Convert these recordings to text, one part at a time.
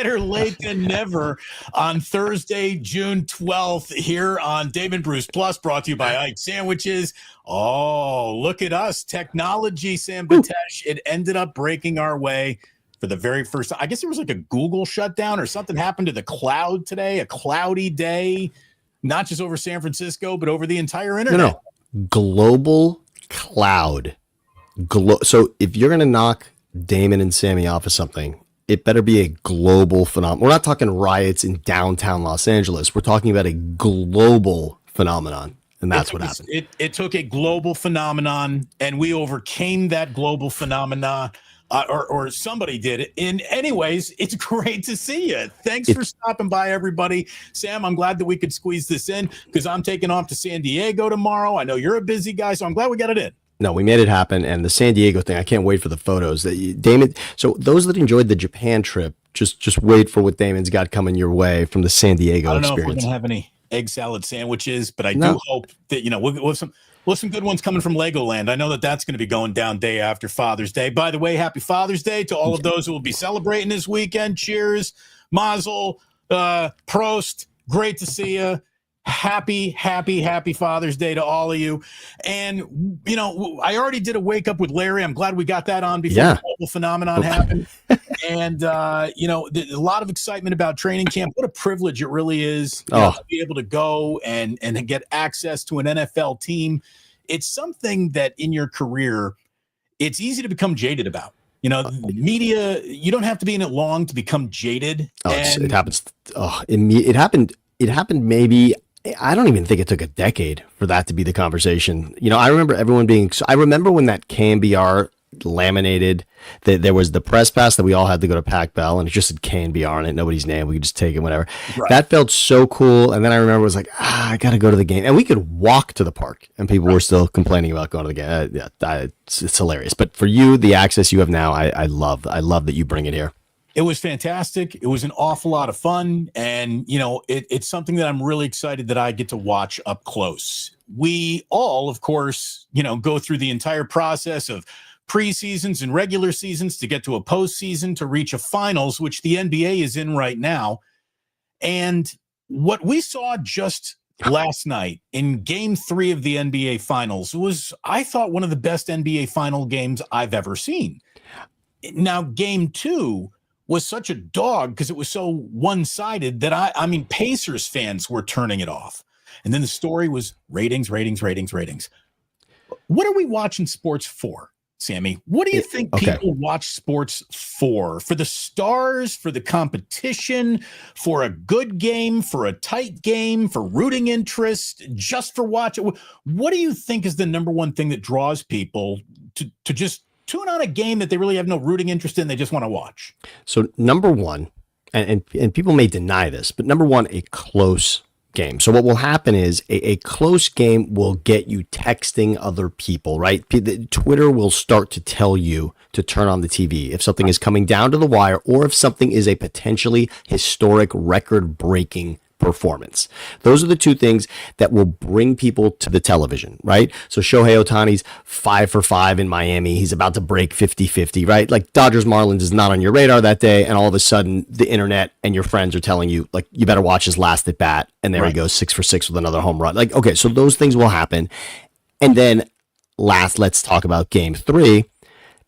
better late than never on Thursday, June 12th here on Damon Bruce Plus, brought to you by Ike Sandwiches. Oh, look at us. Technology, Sam Batesh. It ended up breaking our way for the very first time. I guess there was like a Google shutdown or something happened to the cloud today, a cloudy day, not just over San Francisco, but over the entire internet. No. Global cloud. So if you're going to knock Damon and Sammy off of something, it better be a global phenomenon. We're not talking riots in downtown Los Angeles. We're talking about a global phenomenon, and that's what happened. It took a global phenomenon, and we overcame that global phenomena, or somebody did it. And anyways, it's great to see you. Thanks for stopping by, everybody. Sam, I'm glad that we could squeeze this in because I'm taking off to San Diego tomorrow. I know you're a busy guy, so I'm glad we got it in. No, we made it happen. And the San Diego thing, I can't wait for the photos. Damon, so those that enjoyed the Japan trip, just wait for what Damon's got coming your way from the San Diego experience. I don't know if we're going to have any egg salad sandwiches, but I do hope that, we'll have some good ones coming from Legoland. I know that that's going to be going down day after Father's Day. By the way, happy Father's Day to all of those who will be celebrating this weekend. Cheers, Mazel, Prost. Great to see you. Happy Father's Day to all of you. And, I already did a wake up with Larry. I'm glad we got that on before the global phenomenon happened. And, a lot of excitement about training camp. What a privilege it really is to be able to go and get access to an NFL team. It's something that in your career, it's easy to become jaded about. Media, you don't have to be in it long to become jaded. It happens. It happened maybe, I don't even think it took a decade for that to be the conversation. I remember everyone I remember when that KNBR laminated, that there was the press pass that we all had to go to Pac Bell, and it just said KNBR on it, nobody's name. We could just take it, whatever. Right. That felt so cool. And then I remember it was like, I got to go to the game. And we could walk to the park, and people were still complaining about going to the game. It's hilarious. But for you, the access you have now, I love that you bring it here. It was fantastic. It was an awful lot of fun. And, it's something that I'm really excited that I get to watch up close. We all, of course, go through the entire process of preseasons and regular seasons to get to a postseason to reach a finals, which the NBA is in right now. And what we saw just last night in game 3 of the NBA finals was, I thought, one of the best NBA final games I've ever seen. Now, game 2 was such a dog because it was so one-sided that I mean, Pacers fans were turning it off. And then the story was ratings. What are we watching sports for, Sammy? What do you think people watch sports for? For the stars, for the competition, for a good game, for a tight game, for rooting interest, just for watching? What do you think is the number one thing that draws people to just tune on a game that they really have no rooting interest in, they just want to watch? So number one, and people may deny this, but number one, a close game. So what will happen is a close game will get you texting other people, right? Twitter will start to tell you to turn on the TV if something is coming down to the wire, or if something is a potentially historic record-breaking performance. Those are the two things that will bring people to the television, right? So Shohei Ohtani's 5 for 5 in Miami. He's about to break 50-50, right? Like Dodgers Marlins is not on your radar that day, and all of a sudden the internet and your friends are telling you, like, you better watch his last at bat, and there he goes, 6 for 6 with another home run. Like, okay, so those things will happen. And then let's talk about game 3.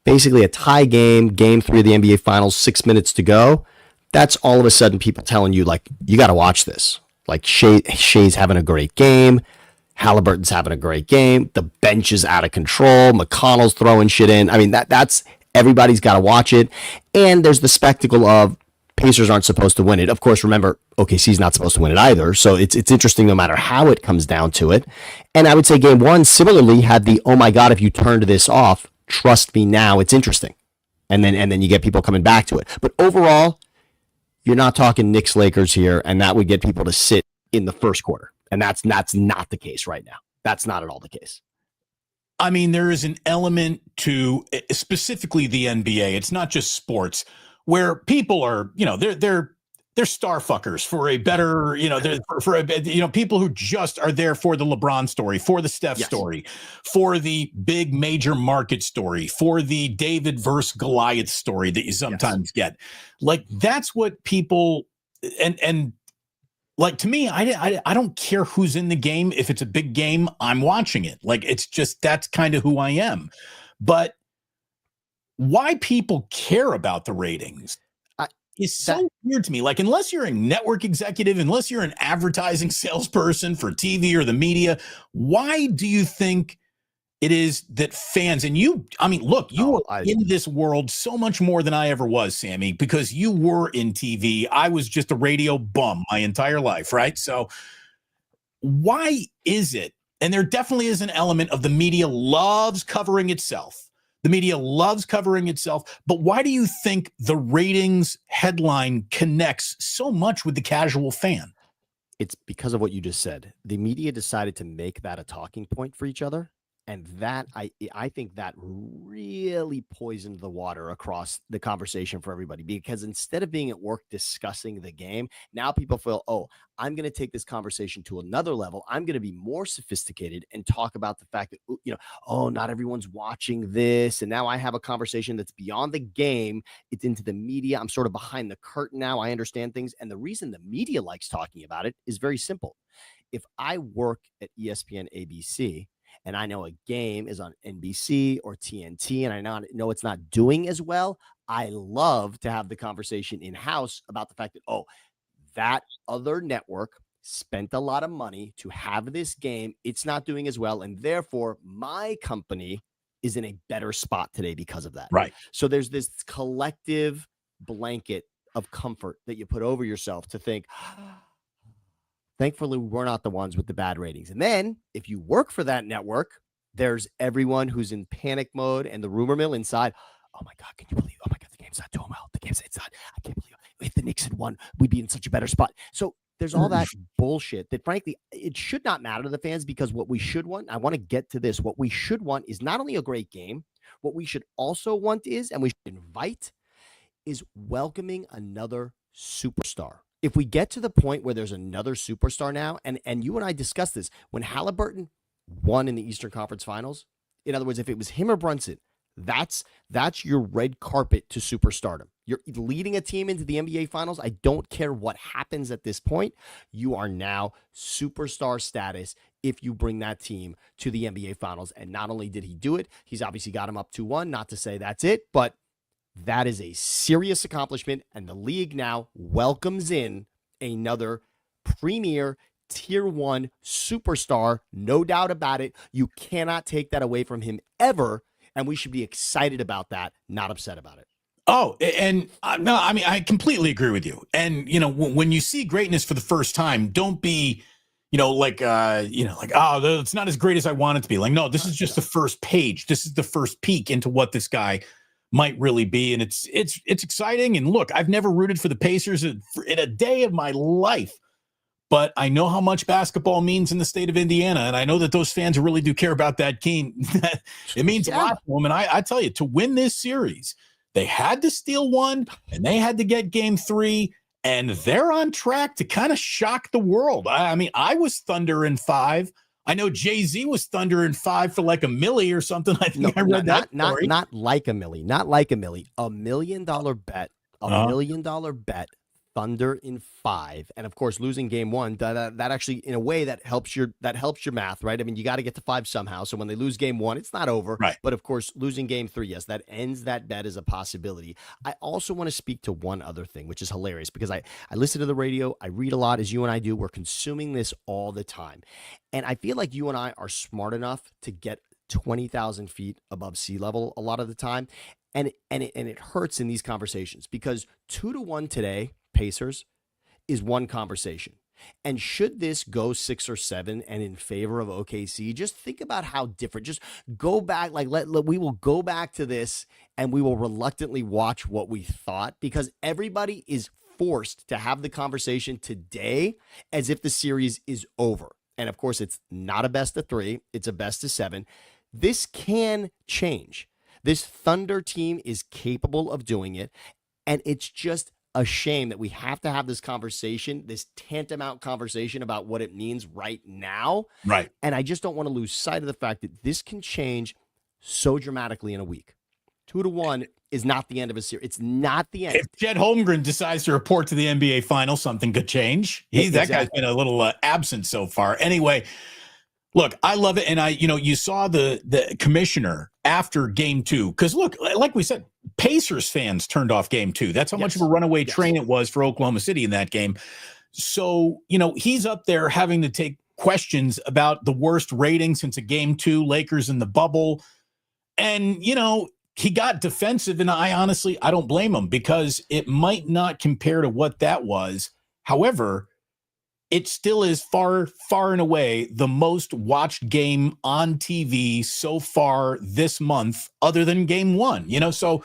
Basically a tie game, game 3 of the NBA Finals, 6 minutes to go. That's all of a sudden people telling you, like, you got to watch this. Like, Shea's having a great game. Halliburton's having a great game. The bench is out of control. McConnell's throwing shit in. I mean, that's everybody's got to watch it. And there's the spectacle of Pacers aren't supposed to win it. Of course, remember, OKC's not supposed to win it either. So it's interesting no matter how it comes down to it. And I would say game 1 similarly had the, oh my God, if you turned this off, trust me now, it's interesting. And then you get people coming back to it. But overall, you're not talking Knicks Lakers here, and that would get people to sit in the first quarter. And that's not the case right now. That's not at all the case. I mean, there is an element to specifically the NBA. It's not just sports where people are, they're they're star fuckers for a better, people who just are there for the LeBron story, for the Steph story, for the big major market story, for the David versus Goliath story that you sometimes get. Like, that's what people, and like, to me, I don't care who's in the game. If it's a big game, I'm watching it. Like, it's just, that's kind of who I am. But why people care about the ratings is so weird to me. Like, unless you're a network executive, unless you're an advertising salesperson for TV or the media, why do you think it is that fans, and you, I mean, look, you were in this world so much more than I ever was, Sammy, because you were in TV. I was just a radio bum my entire life, right? So why is it? And there definitely is an element of the media loves covering itself. The media loves covering itself, but why do you think the ratings headline connects so much with the casual fan? It's because of what you just said. The media decided to make that a talking point for each other. And that, I think that really poisoned the water across the conversation for everybody, because instead of being at work discussing the game, now people feel, oh, I'm going to take this conversation to another level. I'm going to be more sophisticated and talk about the fact that, oh, not everyone's watching this. And now I have a conversation that's beyond the game. It's into the media. I'm sort of behind the curtain now. I understand things. And the reason the media likes talking about it is very simple. If I work at ESPN ABC, and I know a game is on NBC or TNT, and I know it's not doing as well, I love to have the conversation in-house about the fact that, oh, that other network spent a lot of money to have this game. It's not doing as well, and therefore my company is in a better spot today because of that. Right. So there's this collective blanket of comfort that you put over yourself to think, thankfully, we're not the ones with the bad ratings. And then if you work for that network, there's everyone who's in panic mode and the rumor mill inside. Oh my God, can you believe? Oh my God, the game's not doing well. It's not. I can't believe if the Knicks had won, we'd be in such a better spot. So there's all that bullshit that, frankly, it should not matter to the fans, because what we should want, I want to get to this. What we should want is not only a great game. What we should also want is, and we should invite, is welcoming another superstar. If we get to the point where there's another superstar now, and you and I discussed this, when Halliburton won in the Eastern Conference Finals, in other words, if it was him or Brunson, that's your red carpet to superstardom. You're leading a team into the NBA Finals. I don't care what happens at this point. You are now superstar status if you bring that team to the NBA Finals. And not only did he do it, he's obviously got him up 2-1, not to say that's it, but that is a serious accomplishment, and the league now welcomes in another premier tier 1 superstar. No doubt about it. You cannot take that away from him ever, and we should be excited about that, not upset about it. Oh, and no, I mean, I completely agree with you. And, when you see greatness for the first time, don't be, oh, it's not as great as I want it to be. Like, no, this is just the first page. This is the first peek into what this guy might really be, and it's exciting. And look, I've never rooted for the Pacers in a day of my life, but I know how much basketball means in the state of Indiana, and I know that those fans really do care about that team. It means a lot to them. And I tell you, to win this series, they had to steal one, and they had to get game 3, and they're on track to kind of shock the world. I mean, I was Thunder in 5. I know Jay-Z was Thunder in 5 for like $1 million or something. I think I read that story. Not like $1 million. Not like $1 million. $1 million bet. $1 million bet. Thunder in 5, and of course losing game 1. That actually, in a way, that helps your math, right? I mean, you got to get to 5 somehow. So when they lose game 1, it's not over. Right. But of course, losing game 3, yes, that ends that bet as a possibility. I also want to speak to one other thing, which is hilarious, because I listen to the radio, I read a lot, as you and I do. We're consuming this all the time, and I feel like you and I are smart enough to get 20,000 feet above sea level a lot of the time, and it hurts in these conversations, because 2-1 today, Pacers, is one conversation. And should this go 6 or 7 and in favor of OKC, just think about how different. Just go back, we will go back to this, and we will reluctantly watch what we thought, because everybody is forced to have the conversation today as if the series is over. And of course, it's not a best of 3, it's a best of 7. This can change. This Thunder team is capable of doing it, and it's just a shame that we have to have this conversation, this tantamount conversation about what it means right now. Right. And I just don't want to lose sight of the fact that this can change so dramatically in a week. 2-1 is not the end of a series. It's not the end. If Jed Holmgren decides to report to the NBA Finals, something could change. That guy's been a little absent so far. Anyway, look, I love it. And you saw the commissioner after game 2. Because look, like we said, Pacers fans turned off game 2. That's how much of a runaway train it was for Oklahoma City in that game. So, he's up there having to take questions about the worst rating since a game 2, Lakers in the bubble. And, he got defensive, and I don't blame him, because it might not compare to what that was. However, it still is far, far and away the most watched game on TV so far this month, other than game 1. So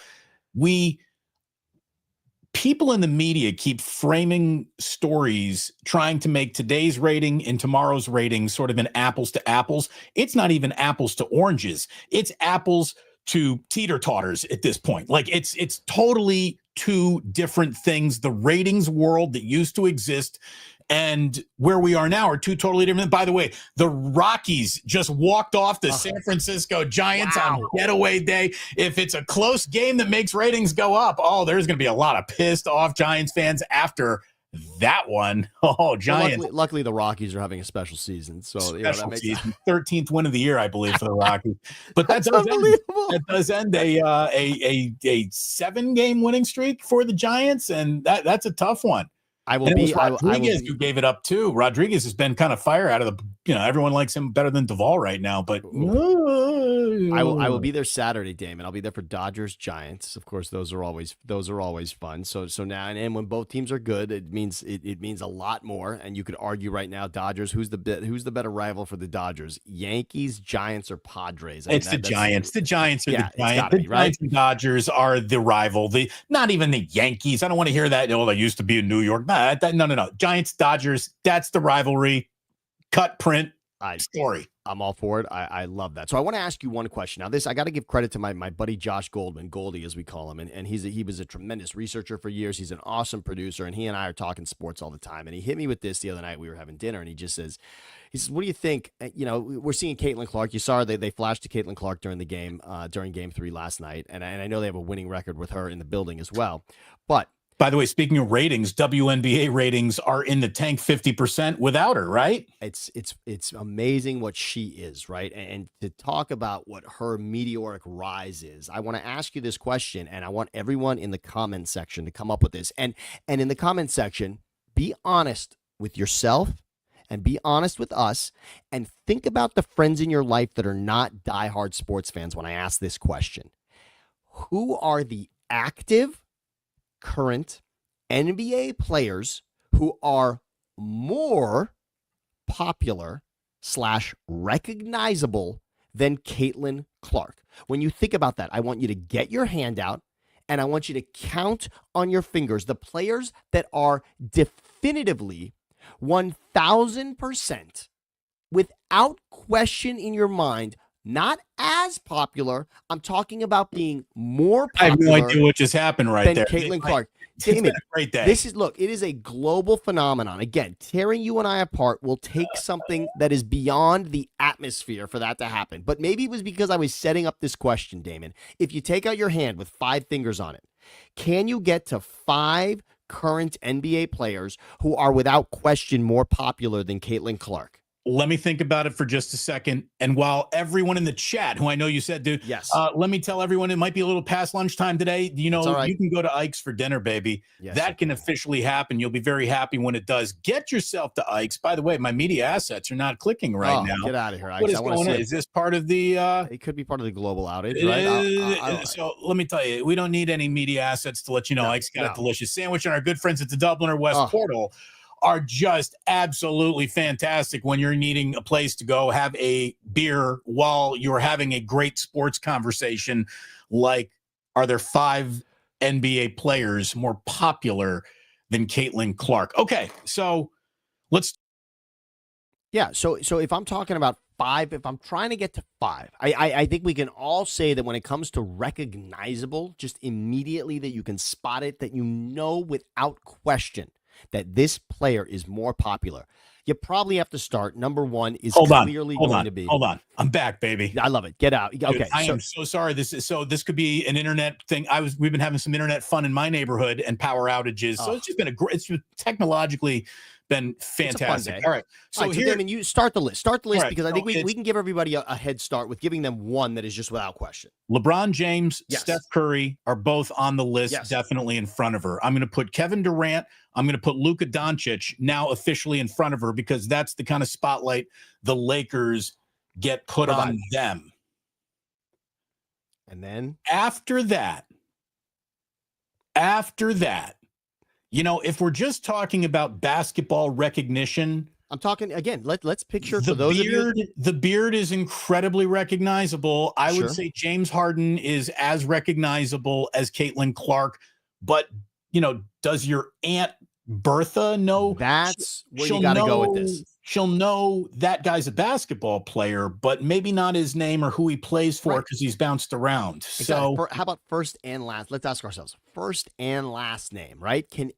people in the media keep framing stories trying to make today's rating and tomorrow's rating sort of an apples to apples. It's not even apples to oranges. It's apples to teeter-totters at this point. Like it's totally two different things. The ratings world that used to exist and where we are now are two totally different. By the way, the Rockies just walked off the San Francisco Giants on getaway day. If it's a close game that makes ratings go up, there's going to be a lot of pissed off Giants fans after that one. Giants. Well, luckily, the Rockies are having a special season. So that makes season. 13th win of the year, I believe, for the Rockies. But that does end a 7-game winning streak for the Giants, and that's a tough one. Rodriguez who gave it up too. Rodriguez has been kind of fire out of the. Everyone likes him better than Duvall right now, but I will be there Saturday, Damon. I'll be there for Dodgers Giants. Of course, those are always fun. So now and when both teams are good, it means a lot more. And you could argue right now, Dodgers. Who's the better rival for the Dodgers? Yankees, Giants, or Padres? It's the Giants. The Giants are the Giants. The Giants and Dodgers are the rival. Not even the Yankees. I don't want to hear that. They used to be in New York. No. Giants, Dodgers. That's the rivalry. Cut print story. I'm all for it. I love that. So I want to ask you one question. Now, I got to give credit to my buddy Josh Goldman, Goldie as we call him, and he was a tremendous researcher for years. He's an awesome producer, and he and I are talking sports all the time. And he hit me with this the other night. We were having dinner, and he says, "What do you think? We're seeing Caitlyn Clark. You saw her. They flashed to Caitlyn Clark during the game, during Game 3 last night, and I know they have a winning record with her in the building as well, but." By the way, speaking of ratings, WNBA ratings are in the tank 50% without her, right? It's amazing what she is, right? And to talk about what her meteoric rise is, I want to ask you this question, and I want everyone in the comment section to come up with this. And in the comment section, be honest with yourself and be honest with us, and think about the friends in your life that are not diehard sports fans when I ask this question. Who are the active current NBA players who are more popular / recognizable than Caitlyn Clark? When you think about that, I want you to get your hand out and I want you to count on your fingers the players that are definitively 1,000% without question in your mind not as popular. I'm talking about being more popular. I have no idea what just happened right there. Caitlyn Clark. Damon, great day. It is a global phenomenon. Again, tearing you and I apart will take something that is beyond the atmosphere for that to happen. But maybe it was because I was setting up this question, Damon. If you take out your hand with 5 fingers on it, can you get to 5 current NBA players who are without question more popular than Caitlyn Clark? Let me think about it for just a second. And while everyone in the chat, who I know you said, dude, yes, let me tell everyone it might be a little past lunchtime today. You can go to Ike's for dinner, baby. Yes, that can officially happen. You'll be very happy when it does. Get yourself to Ike's. By the way, my media assets are not clicking right now. Get out of here, Ike's. What is going on? Is this part of the it could be part of the global outage, right? So let me tell you, we don't need any media assets to let you know Ike's got a delicious sandwich, and our good friends at the Dubliner West Portal are just absolutely fantastic when you're needing a place to go have a beer while you're having a great sports conversation. Like, are there 5 NBA players more popular than Caitlyn Clark? Okay, so let's. Yeah, so if I'm talking about 5, if I'm trying to get to 5, I think we can all say that when it comes to recognizable, just immediately that you can spot it, that you know without question that this player is more popular. You probably have to start. Number 1 is clearly going to be. Hold on. I'm back, baby. I love it. Get out. Dude, okay. I am so sorry. This could be an internet thing. We've been having some internet fun in my neighborhood and power outages. So it's just been it's just technologically been fantastic. All right. So here, Damon, you start the list. Right, because I think we can give everybody a head start with giving them one that is just without question. LeBron James, Steph Curry are both on the list, definitely in front of her. I'm going to put Kevin Durant. I'm going to put Luka Doncic now officially in front of her because that's the kind of spotlight the Lakers get put on them. And then after that, if we're just talking about basketball recognition, I'm talking again. Let's picture the for those beard. of you. The beard is incredibly recognizable. I would say James Harden is as recognizable as Caitlyn Clark, but does your Aunt Bertha know? That's where you got to go with this. She'll know that guy's a basketball player, but maybe not his name or who he plays for because he's bounced around. Exactly. So how about first and last? Let's ask ourselves first and last name, right? Can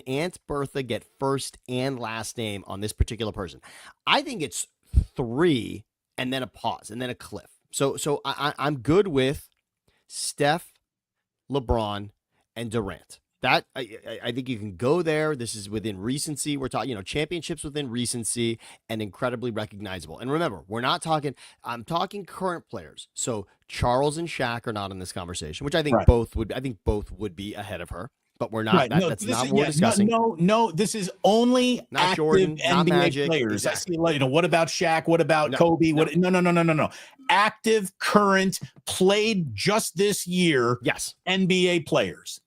Aunt Bertha get first and last name on this particular person? I think it's 3 and then a pause and then a cliff. So I'm good with Steph, LeBron, and Durant. That I think you can go there. This is within recency. We're talking, championships within recency and incredibly recognizable. And remember, I'm talking current players. So Charles and Shaq are not in this conversation, which I think both would be ahead of her. But we're not. That's not what we're discussing. No. This is only not active Jordan, NBA not Magic, players. Exactly. I see. What about Shaq? What about Kobe? No. Active, current, played just this year. Yes. NBA players.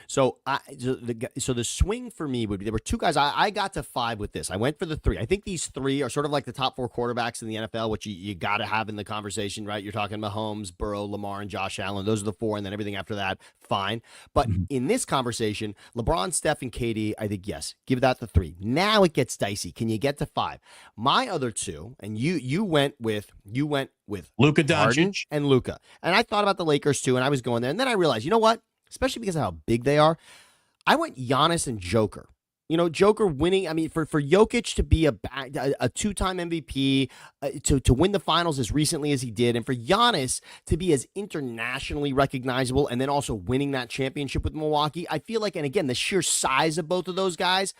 So the swing for me would be, there were 2 guys. I got to 5 with this. I went for the 3. I think these 3 are sort of like the top 4 quarterbacks in the NFL, which you got to have in the conversation, right? You're talking Mahomes, Burrow, Lamar, and Josh Allen. Those are the 4, and then everything after that, fine. But in this conversation, LeBron, Steph, and KD, I think, yes, give that the 3. Now it gets dicey. Can you get to 5? My other 2, and you went with Luka Doncic and Luka. And I thought about the Lakers too, and I was going there. And then I realized, you know what? Especially because of how big they are, I went Giannis and Joker. Joker winning. I mean, for Jokic to be a 2-time MVP, to win the finals as recently as he did, and for Giannis to be as internationally recognizable, and then also winning that championship with Milwaukee, I feel like, and again, the sheer size of both of those guys.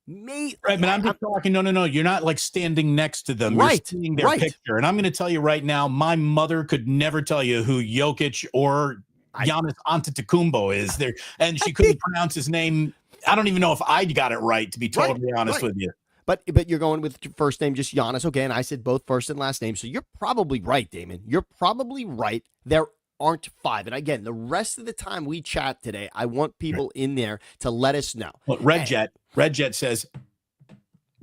Right, but I'm just talking. No. You're not like standing next to them. Right, you're seeing their picture, and I'm going to tell you right now, my mother could never tell you who Jokic or Giannis Antetokounmpo is there, and she couldn't pronounce his name. I don't even know if I got it right, to be totally honest with you. But you're going with first name, just Giannis. Okay, and I said both first and last name, so you're probably right, Damon. You're probably right. There aren't 5, and again, the rest of the time we chat today, I want people in there to let us know. Well, Red Jet says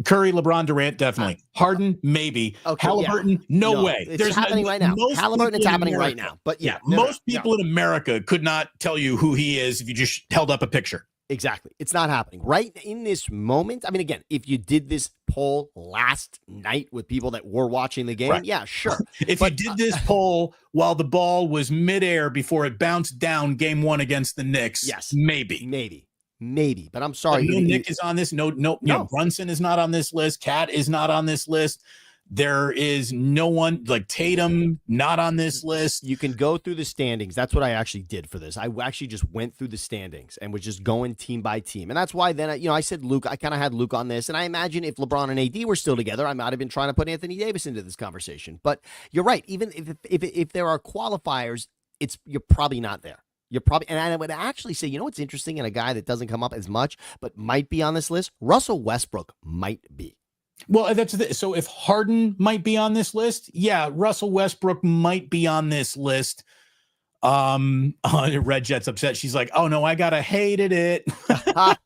Curry, LeBron, Durant, definitely. Harden, maybe. Okay, Halliburton, no way. It's happening right now. Halliburton, it's happening right now. But most people in America could not tell you who he is if you just held up a picture. Exactly. It's not happening right in this moment. I mean, again, if you did this poll last night with people that were watching the game, yeah, sure. If you did this poll while the ball was midair before it bounced down game 1 against the Knicks, yes, maybe, but I'm sorry. No Nick is on this. No. Brunson is not on this list. Cat is not on this list. There is no one like Tatum not on this list. You can go through the standings. That's what I actually did for this. I actually just went through the standings and was just going team by team. And that's why then, I said Luke. I kind of had Luke on this. And I imagine if LeBron and AD were still together, I might have been trying to put Anthony Davis into this conversation. But you're right. Even if there are qualifiers, you're probably not there. You're probably, and I would actually say, what's interesting, and a guy that doesn't come up as much, but might be on this list, Russell Westbrook might be. Well, so if Harden might be on this list, yeah, Russell Westbrook might be on this list. Red Jet's upset. She's like, "Oh no, I gotta hated it." But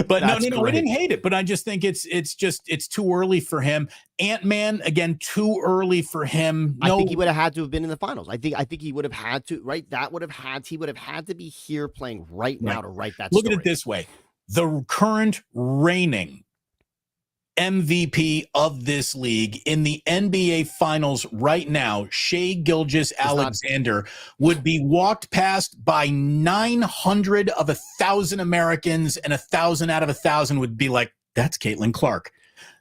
no, we didn't hate it. But I just think it's too early for him. Ant-Man, again, too early for him. I think he would have had to have been in the finals. I think he would have had to. Right, he would have had to be here playing right now to write that. Look at it this way: the current reigning MVP of this league in the NBA Finals right now, Shai Gilgeous-Alexander would be walked past by 900 of 1,000 Americans, and 1,000 out of 1,000 would be like, that's Caitlyn Clark.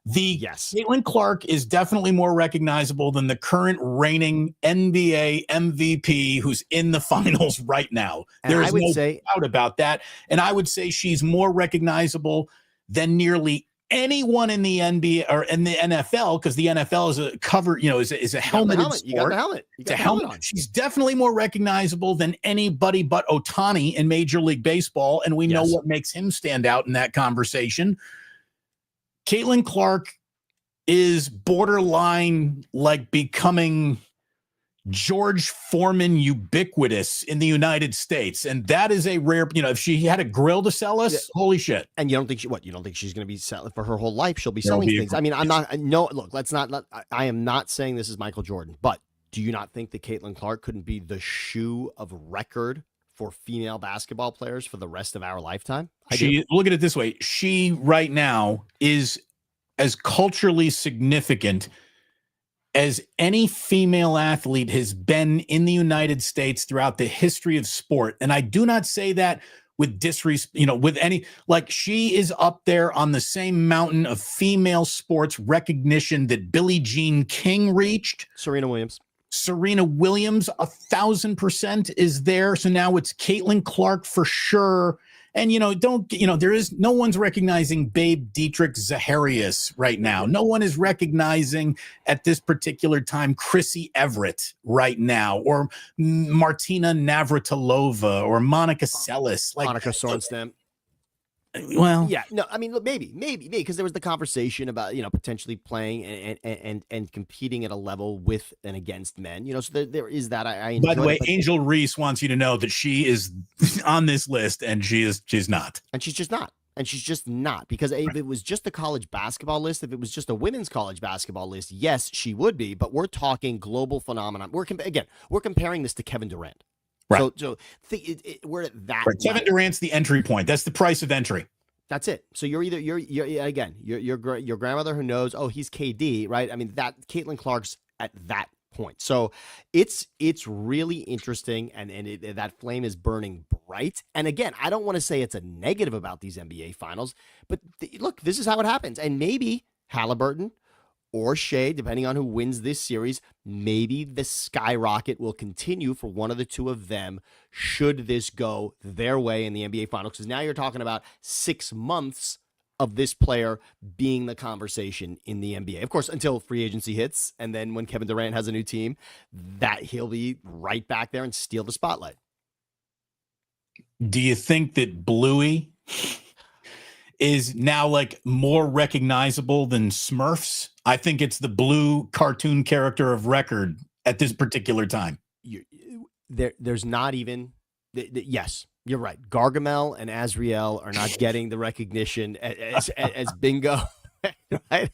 Caitlyn Clark is definitely more recognizable than the current reigning NBA MVP who's in the finals right now. There is no doubt about that. And I would say she's more recognizable than nearly anyone in the NBA or in the NFL, because the NFL is a cover, is a helmeted sport. You got the helmet. It's a helmet on. She's definitely more recognizable than anybody but Ohtani in Major League Baseball, and we know what makes him stand out in that conversation. Caitlyn Clark is borderline like becoming George Foreman ubiquitous in the United States. And that is a rare, if she had a grill to sell us, holy shit. And you don't think she's going to be selling for her whole life? She'll be selling things. I mean, I am not saying this is Michael Jordan, but do you not think that Caitlyn Clark couldn't be the shoe of record for female basketball players for the rest of our lifetime? Look at it this way. She right now is as culturally significant as any female athlete has been in the United States throughout the history of sport. And I do not say that with disrespect, with any, like, she is up there on the same mountain of female sports recognition that Billie Jean King reached. Serena Williams, 1,000% is there. So now it's Caitlyn Clark for sure. And, no one's recognizing Babe Dietrich Zaharias right now. No one is recognizing at this particular time Chrissy Everett right now, or Martina Navratilova, or Monica Seles. Monica Sorenstam. Well, yeah, no, I mean, look, maybe, because there was the conversation about, potentially playing and competing at a level with and against men, so there is that. By the way, Angel Reese wants you to know that she is on this list, and she's not. And she's just not. Because if it was just a college basketball list, if it was just a women's college basketball list, yes, she would be. But we're talking global phenomenon. We're comparing this to Kevin Durant. Right. So we're at that. Right. Kevin Durant's the entry point. That's the price of entry. That's it. So you're your grandmother who knows, oh, he's KD, right? I mean, that Caitlyn Clark's at that point. So it's really interesting, and that flame is burning bright. And again, I don't want to say it's a negative about these NBA finals, but look, this is how it happens. And maybe Halliburton or Shai, depending on who wins this series, maybe the skyrocket will continue for one of the two of them should this go their way in the NBA Finals. Because now you're talking about 6 months of this player being the conversation in the NBA. Of course, until free agency hits, and then when Kevin Durant has a new team, that he'll be right back there and steal the spotlight. Do you think that Bluey is now like more recognizable than Smurfs? I think it's the blue cartoon character of record at this particular time. There's not even, yes, you're right. Gargamel and Azriel are not getting the recognition as Bingo. Right?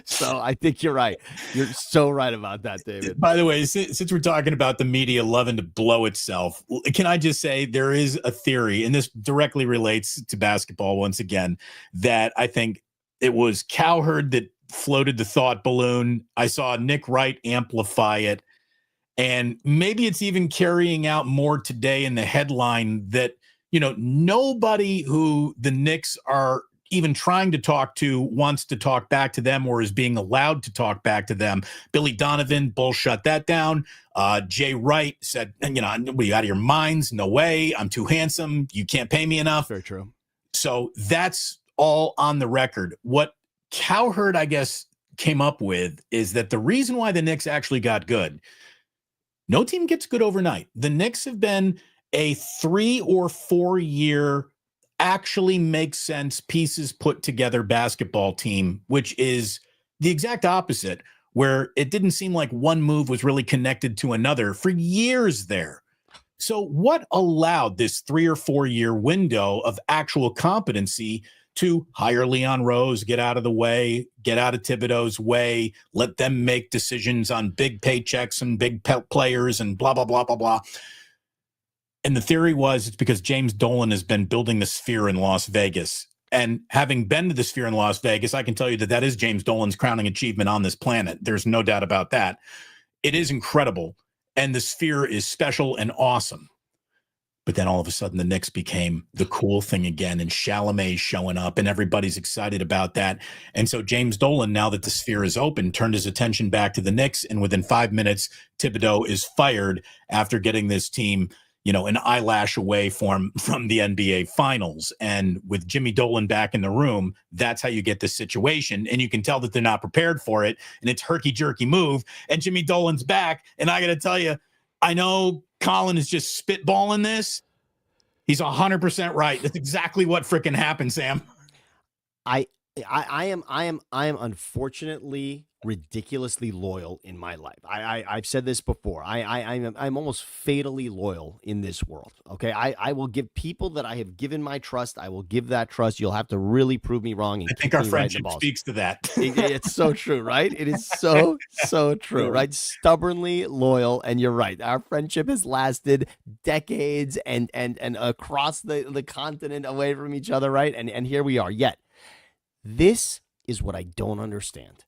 So I think you're right. You're so right about that, David. By the way, since we're talking about the media loving to blow itself, can I just say there is a theory, and this directly relates to basketball once again, that I think it was Cowherd that floated the thought balloon. I saw Nick Wright amplify it. And maybe it's even carrying out more today in the headline that, nobody who the Knicks are even trying to talk to wants to talk back to them or is being allowed to talk back to them. Billy Donovan, bull shut that down. Jay Wright said, what are you out of your minds? No way. I'm too handsome. You can't pay me enough. Very true. So that's all on the record. What Cowherd, I guess, came up with is that the reason why the Knicks actually got good, no team gets good overnight. The Knicks have been a 3 or 4 year actually makes sense pieces put together basketball team, which is the exact opposite, where it didn't seem like one move was really connected to another for years there. So what allowed this 3 or 4 year window of actual competency to hire Leon Rose, get out of the way, get out of Thibodeau's way, let them make decisions on big paychecks and big players and blah, blah, blah, blah, blah. And the theory was it's because James Dolan has been building the Sphere in Las Vegas. And having been to the Sphere in Las Vegas, I can tell you that that is James Dolan's crowning achievement on this planet. There's no doubt about that. It is incredible. And the Sphere is special and awesome. But then all of a sudden the Knicks became the cool thing again, and Chalamet showing up, and everybody's excited about that. And so James Dolan, now that the Sphere is open, turned his attention back to the Knicks. And within 5 minutes, Thibodeau is fired after getting this team, an eyelash away from the NBA Finals. And with Jimmy Dolan back in the room, that's how you get this situation. And you can tell that they're not prepared for it. And it's herky-jerky move. And Jimmy Dolan's back. And I got to tell you, I know Colin is just spitballing this. He's 100% right. That's exactly what freaking happened, Sam. I am unfortunately ridiculously loyal in my life. I've said this before. I'm almost fatally loyal in this world. Okay. I will give people that I have given my trust. I will give that trust. You'll have to really prove me wrong. And I think our friendship speaks to that. It's so true, right? It is so true, right? Stubbornly loyal. And you're right. Our friendship has lasted decades and across the continent away from each other. Right. And here we are yet. This is what I don't understand.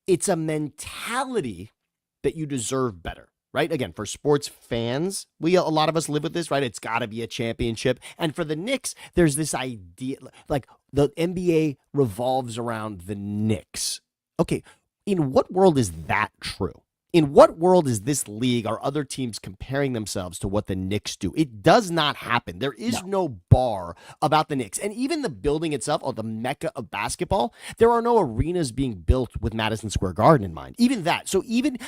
It's a mentality that you deserve better, right? Again, for sports fans, a lot of us live with this, right? It's got to be a championship. And for the Knicks, there's this idea, like the NBA revolves around the Knicks. Okay, in what world is that true? In what world is this league or other teams comparing themselves to what the Knicks do? It does not happen. There is no bar about the Knicks. And even the building itself, or the mecca of basketball, there are no arenas being built with Madison Square Garden in mind. Even that. So even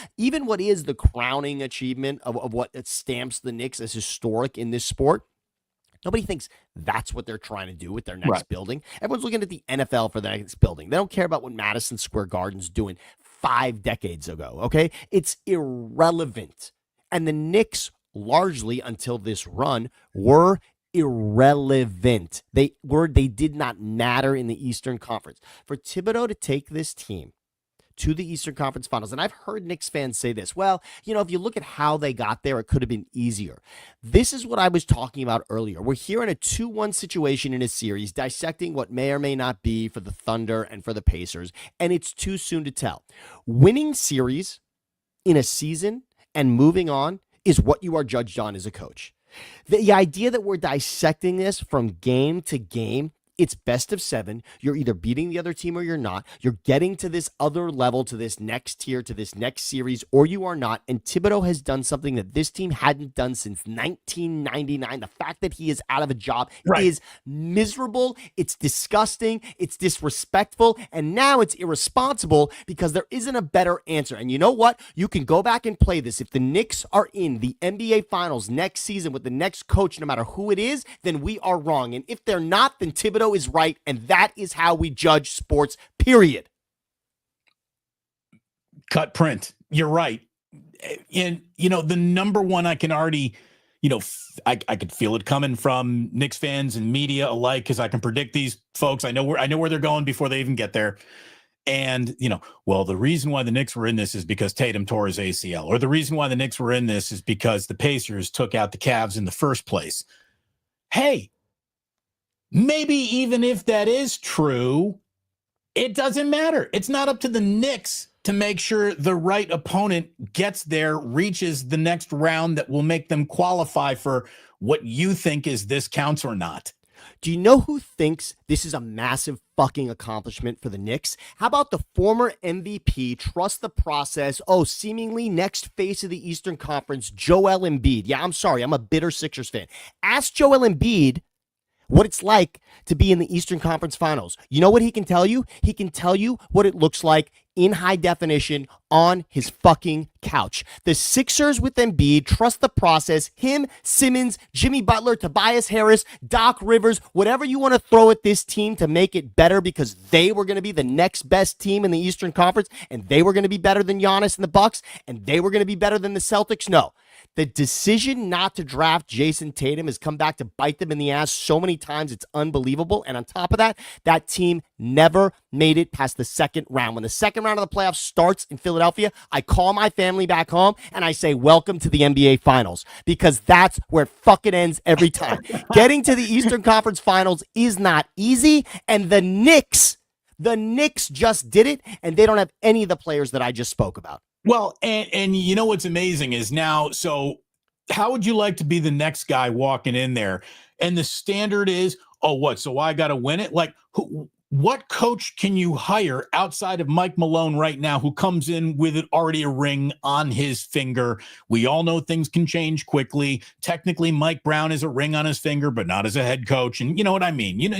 what is the crowning achievement of what it stamps the Knicks as historic in this sport, nobody thinks that's what they're trying to do with their next building. Everyone's looking at the NFL for their next building. They don't care about what Madison Square Garden's doing 5 decades ago, okay? It's irrelevant. And the Knicks, largely until this run, were irrelevant. They did not matter in the Eastern Conference. For Thibodeau to take this team to the Eastern Conference Finals, and I've heard Knicks fans say this, well, if you look at how they got there, it could have been easier. This is what I was talking about earlier. We're here in a 2-1 situation in a series, dissecting what may or may not be for the Thunder and for the Pacers, and it's too soon to tell. Winning series in a season and moving on is what you are judged on as a coach. The idea that we're dissecting this from game to game, it's best of 7. You're either beating the other team or you're not. You're getting to this other level, to this next tier, to this next series, or you are not. And Thibodeau has done something that this team hadn't done since 1999. The fact that he is out of a job is miserable. It's disgusting. It's disrespectful. And now it's irresponsible because there isn't a better answer. And you know what? You can go back and play this. If the Knicks are in the NBA Finals next season with the next coach, no matter who it is, then we are wrong. And if they're not, then Thibodeau is right, and that is how we judge sports, period. Cut print. You're right. And, the number one, I can already, I could feel it coming from Knicks fans and media alike, because I can predict these folks. I know where they're going before they even get there. And, the reason why the Knicks were in this is because Tatum tore his ACL, or the reason why the Knicks were in this is because the Pacers took out the Cavs in the first place. Hey, maybe even if that is true, it doesn't matter. It's not up to the Knicks to make sure the right opponent gets there, reaches the next round that will make them qualify for what you think is this counts or not. Do you know who thinks this is a massive fucking accomplishment for the Knicks? How about the former MVP, trust the process, seemingly next face of the Eastern Conference, Joel Embiid? Yeah, I'm sorry, I'm a bitter Sixers fan. Ask Joel Embiid what it's like to be in the Eastern Conference Finals. You know what he can tell you? He can tell you what it looks like in high definition on his fucking couch. The Sixers with Embiid, trust the process, him, Simmons, Jimmy Butler, Tobias Harris, Doc Rivers, whatever you want to throw at this team to make it better, because they were going to be the next best team in the Eastern Conference, and they were going to be better than Giannis and the Bucks, and they were going to be better than the Celtics. No. The decision not to draft Jason Tatum has come back to bite them in the ass so many times. It's unbelievable. And on top of that, that team never made it past the second round. When the second round of the playoffs starts in Philadelphia, I call my family back home and I say, welcome to the NBA Finals, because that's where it fucking ends every time. Getting to the Eastern Conference Finals is not easy. And the Knicks just did it, and they don't have any of the players that I just spoke about. Well, and you know what's amazing is now, so how would you like to be the next guy walking in there? And the standard is, oh, what? So I got to win it? Like, what coach can you hire outside of Mike Malone right now who comes in with already a ring on his finger? We all know things can change quickly. Technically, Mike Brown is a ring on his finger, but not as a head coach. And you know what I mean? You know,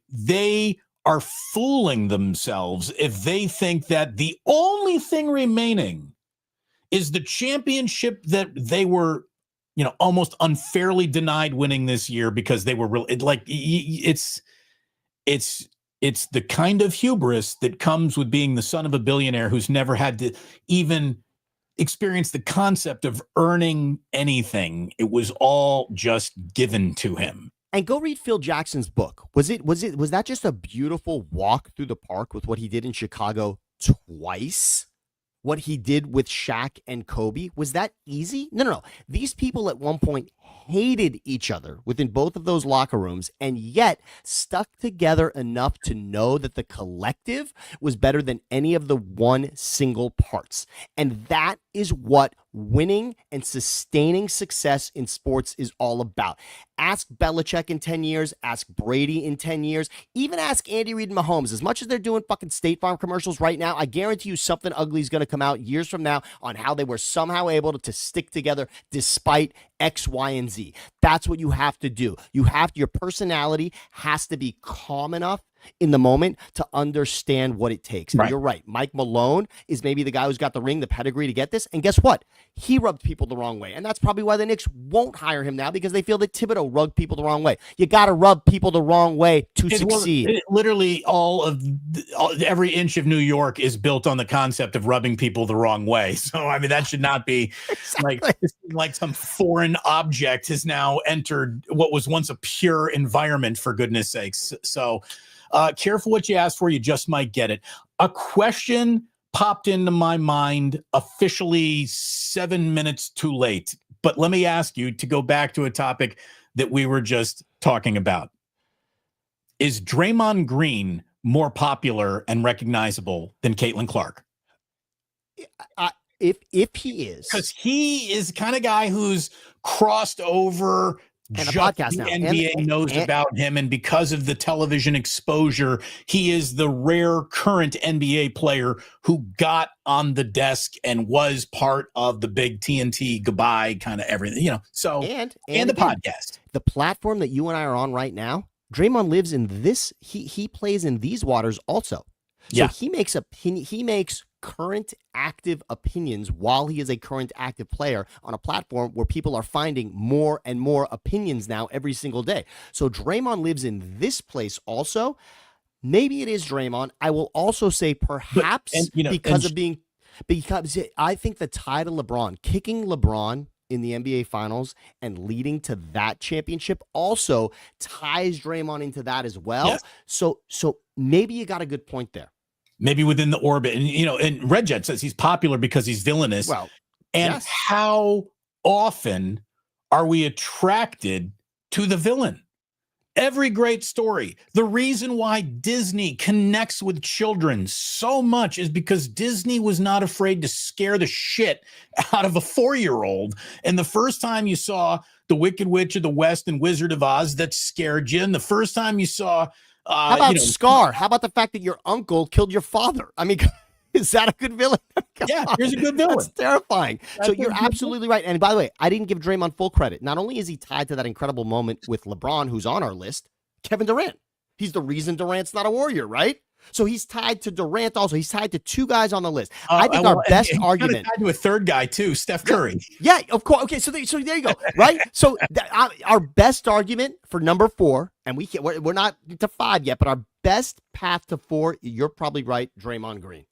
they are fooling themselves if they think that the only thing remaining is the championship that they were, you know, almost unfairly denied winning this year because they were it's the kind of hubris that comes with being the son of a billionaire who's never had to even experience the concept of earning anything. It was all just given to him. And go read Phil Jackson's book. Was that just a beautiful walk through the park with what he did in Chicago twice? What he did with Shaq and Kobe? Was that easy? No. These people at one point hated each other within both of those locker rooms, and yet stuck together enough to know that the collective was better than any of the one single parts. And that is what winning and sustaining success in sports is all about. Ask Belichick in 10 years, ask Brady in 10 years, even ask Andy Reid and Mahomes. As much as they're doing fucking State Farm commercials right now, I guarantee you something ugly is going to come out years from now on how they were somehow able to stick together despite X, Y, and Z. That's what you have to do. Your personality has to be calm enough in the moment to understand what it takes. And You're right. Mike Malone is maybe the guy who's got the ring, the pedigree to get this. And guess what? He rubbed people the wrong way. And that's probably why the Knicks won't hire him now, because they feel that Thibodeau rubbed people the wrong way. You got to rub people the wrong way to succeed. Literally every inch of New York is built on the concept of rubbing people the wrong way. So, I mean, that should not be like some foreign object has now entered what was once a pure environment, for goodness sakes. So, careful what you ask for, you just might get it. A question popped into my mind officially 7 minutes too late, but let me ask you to go back to a topic that we were just talking about. Is Draymond Green more popular and recognizable than Caitlyn Clark? If he is. Because he is the kind of guy who's crossed over. And a podcast now. NBA knows about him, and because of the television exposure, he is the rare current NBA player who got on the desk and was part of the big TNT goodbye kind of everything, you know. So and the podcast, the platform that you and I are on right now. Draymond lives in this. He plays in these waters also. So he makes current active opinions while he is a current active player on a platform where people are finding more and more opinions now every single day. So Draymond lives in this place also. Maybe it is Draymond. I will also say perhaps because I think the tie to LeBron, kicking LeBron in the NBA Finals and leading to that championship also ties Draymond into that as well. Yes. So maybe you got a good point there. Maybe within the orbit. And, and Red Jet says he's popular because he's villainous. Well, and yes. How often are we attracted to the villain? Every great story. The reason why Disney connects with children so much is because Disney was not afraid to scare the shit out of a 4-year-old. And the first time you saw The Wicked Witch of the West and Wizard of Oz, that scared you. And the first time you saw... how about Scar? How about the fact that your uncle killed your father? I mean, is that a good villain? Here's a good villain. That's terrifying. So you're absolutely right. And by the way, I didn't give Draymond full credit. Not only is he tied to that incredible moment with LeBron, who's on our list, Kevin Durant. He's the reason Durant's not a Warrior, right? So he's tied to Durant also. He's tied to 2 guys on the list. I think our best argument. Tied to a 3rd guy too, Steph Curry. Yeah, of course. Okay, so there you go. Right. So our best argument for number 4, and we're not to 5 yet, but our best path to 4. You're probably right, Draymond Green.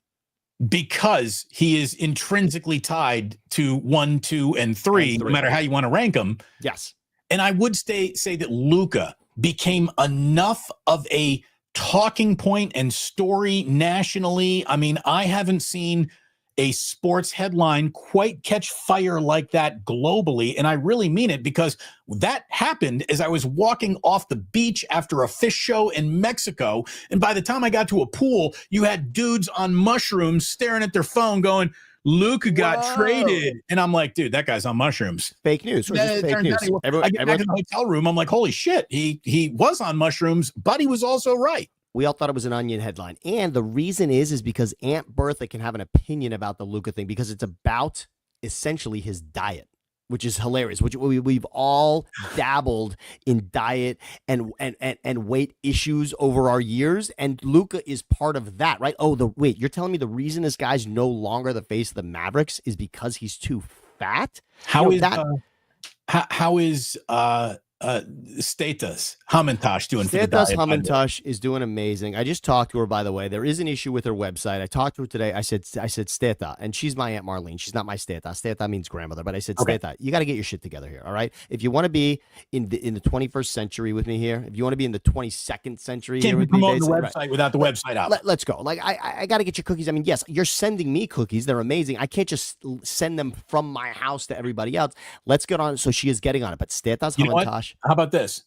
because he is intrinsically tied to 1, 2, and 3, no matter how you want to rank them. Yes. And I would say that Luka became enough of a talking point and story nationally. I mean, I haven't seen a sports headline quite catch fire like that globally. And I really mean it, because that happened as I was walking off the beach after a fish show in Mexico. And by the time I got to a pool, you had dudes on mushrooms staring at their phone going, Luka got traded. And I'm like, dude, that guy's on mushrooms. Fake news. Fake news. I get back in the hotel room. I'm like, holy shit. He was on mushrooms, but he was also right. We all thought it was an Onion headline. And the reason is because Aunt Bertha can have an opinion about the Luka thing, because it's about essentially his diet, which is hilarious, which we've all dabbled in diet and weight issues over our years. And Luka is part of that, right? Wait, you're telling me the reason this guy's no longer the face of the Mavericks is because he's too fat? How is Status Hamantash doing? Status Hamantash is doing amazing. I just talked to her, by the way. There is an issue with her website. I talked to her today. I said Steta, and she's my Aunt Marlene. She's not my Steta. Steta means grandmother, but I said, okay, Steta, you got to get your shit together here, all right? If you want to be in the 21st century with me here, if you want to be in the 22nd century here with me, promote the website, right, without the website out. Let's go. Like, I got to get your cookies. I mean, yes, you're sending me cookies. They're amazing. I can't just send them from my house to everybody else. Let's get on. So she is getting on it. But Steta's Hamantash. How about this?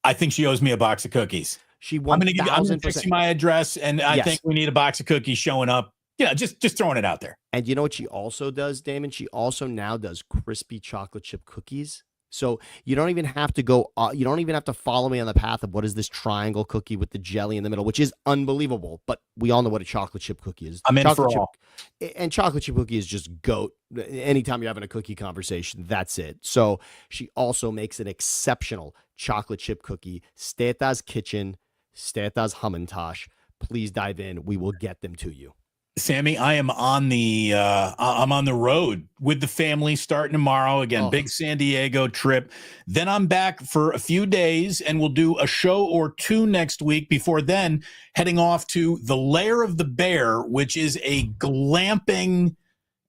I think she owes me a box of cookies. I'm going to text you my address, and I think we need a box of cookies showing up. Yeah, just throwing it out there. And you know what she also does, Damon? She also now does crispy chocolate chip cookies. So you don't even have to go. You don't even have to follow me on the path of what is this triangle cookie with the jelly in the middle, which is unbelievable. But we all know what a chocolate chip cookie is. I'm in for all. And chocolate chip cookie is just GOAT. Anytime you're having a cookie conversation, that's it. So she also makes an exceptional chocolate chip cookie. Steta's Kitchen, Steta's Hamantash. Please dive in. We will get them to you. Sammy, I am on I'm on the road with the family starting tomorrow. Again, big San Diego trip. Then I'm back for a few days, and we'll do a show or two next week before then heading off to the Lair of the Bear, which is a glamping